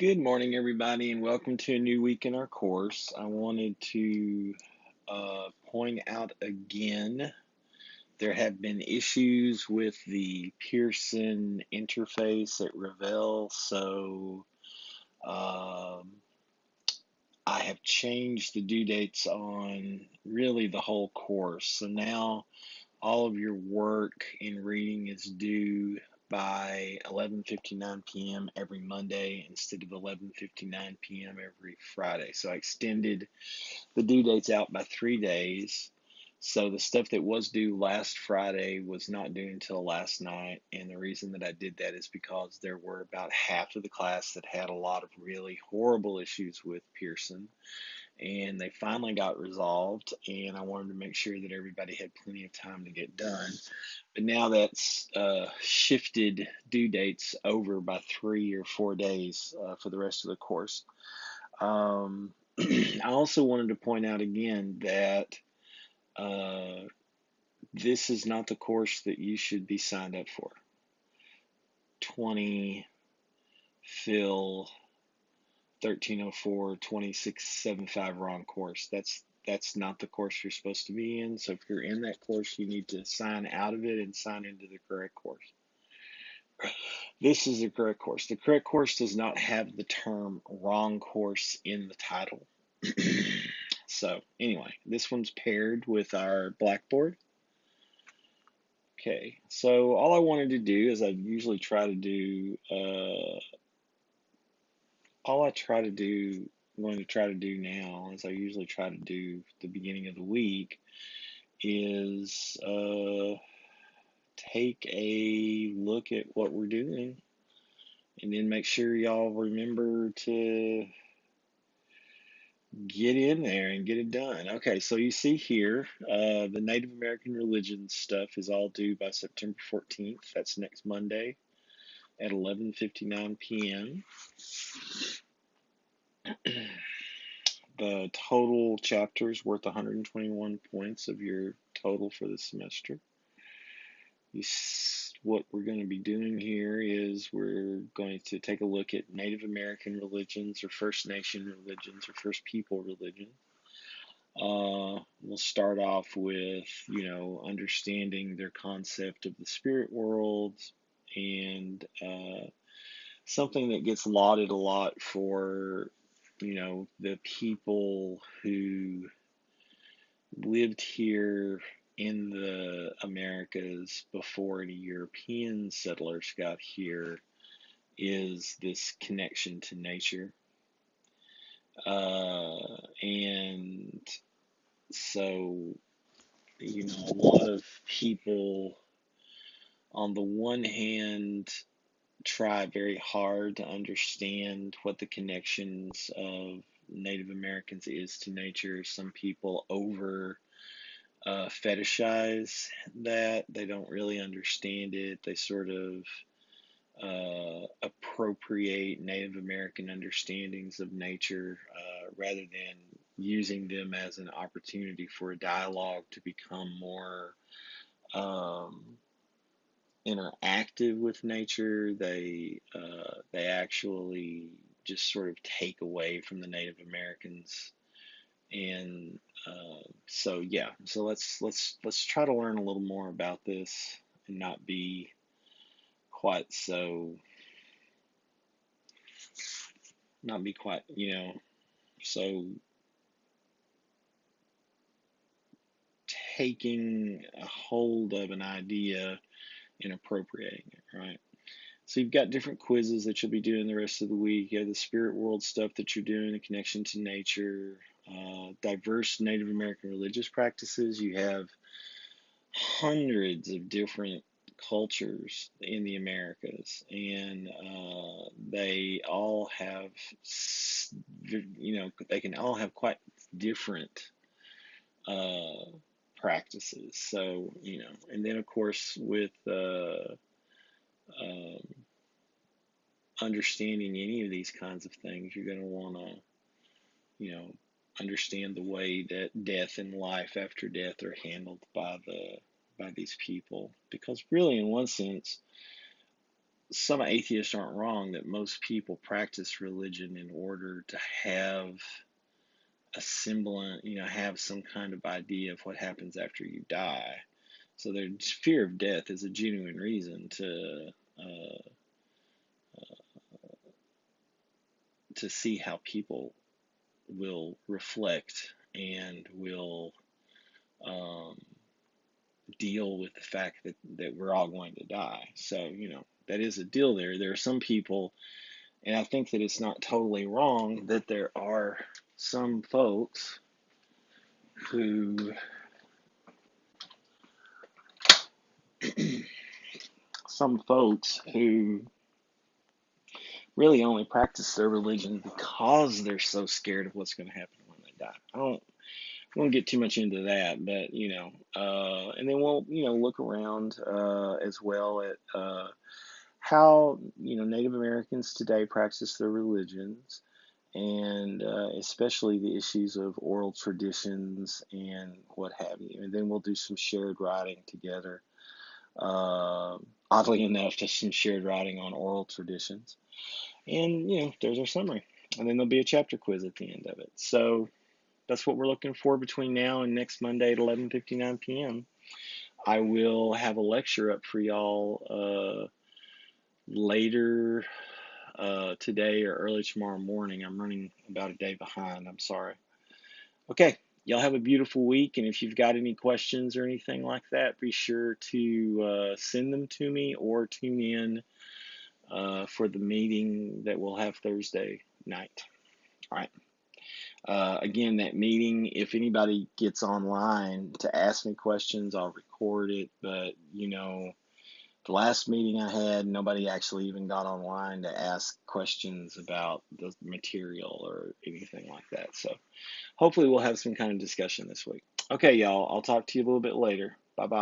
Good morning, everybody, and welcome to a new week in our course. I wanted to point out again there have been issues with the Pearson interface at Revell, so um, I have changed the due dates on really the whole course. So now all of your work in reading is due by 11:59 p.m. every Monday instead of 11:59 p.m. every Friday. So I extended the due dates out by 3 days. So the stuff that was due last Friday was not due until last night. And the reason that I did that is because there were about half of the class that had a lot of really horrible issues with Pearson, and they finally got resolved, and I wanted to make sure that everybody had plenty of time to get done. But now that's shifted due dates over by 3 or 4 days for the rest of the course. I also wanted to point out again that uh, this is not the course that you should be signed up for. 20 Phil 1304 2675 wrong course. That's not the course you're supposed to be in. So if you're in that course, you need to sign out of it and sign into the correct course. This is the correct course. The correct course does not have the term wrong course in the title. So anyway, this one's paired with our Blackboard. Okay, so all I wanted to do is I usually try to do, all I try to do, I'm going to try to do now, as I usually try to do the beginning of the week, is take a look at what we're doing and then make sure y'all remember to get in there and get it done. Okay, so you see here, the Native American religion stuff is all due by September 14th. That's next Monday at 11:59 p.m. The total chapter is worth 121 points of your total for the semester. What we're going to be doing here is we're going to take a look at Native American religions or First Nation religions or First People religion. We'll start off with, understanding their concept of the spirit world and something that gets lauded a lot for, the people who lived here in the Americas before any European settlers got here is this connection to nature. And so, a lot of people, on the one hand, try very hard to understand what the connections of Native Americans is to nature. Some people over fetishize that. They don't really understand it. They sort of appropriate Native American understandings of nature rather than using them as an opportunity for a dialogue to become more um, interactive with nature. They actually just sort of take away from the Native Americans, and so yeah. So let's try to learn a little more about this and not be quite so not be quite so taking a hold of an idea and appropriating it, right? So you've got different quizzes that you'll be doing the rest of the week. You have the spirit world stuff that you're doing, the connection to nature, diverse Native American religious practices. You have hundreds of different cultures in the Americas, and they all have, they can all have quite different uh, practices. So, and then of course with um, understanding any of these kinds of things, you're going to want to, understand the way that death and life after death are handled by these people. Because really, in one sense, some atheists aren't wrong that most people practice religion in order to have a semblant, have some kind of idea of what happens after you die. So their fear of death is a genuine reason to see how people will reflect and will um, deal with the fact that we're all going to die. So, that is a deal there. There are some people, and I think that it's not totally wrong that there are some folks who really only practice their religion because they're so scared of what's going to happen when they die. I won't get too much into that, but and then we'll look around as well at how Native Americans today practice their religions, and especially the issues of oral traditions and what have you. And then we'll do some shared writing together. Oddly enough, just some shared writing on oral traditions. And, there's our summary. And then there'll be a chapter quiz at the end of it. So that's what we're looking for between now and next Monday at 11:59 p.m. I will have a lecture up for y'all later today or early tomorrow morning. I'm running about a day behind. I'm sorry. Okay. Y'all have a beautiful week. And if you've got any questions or anything like that, be sure to send them to me or tune in for the meeting that we'll have Thursday night. All right. Again, that meeting, if anybody gets online to ask me questions, I'll record it. But, the last meeting I had, nobody actually even got online to ask questions about the material or anything like that. So hopefully we'll have some kind of discussion this week. Okay, y'all, I'll talk to you a little bit later. Bye-bye.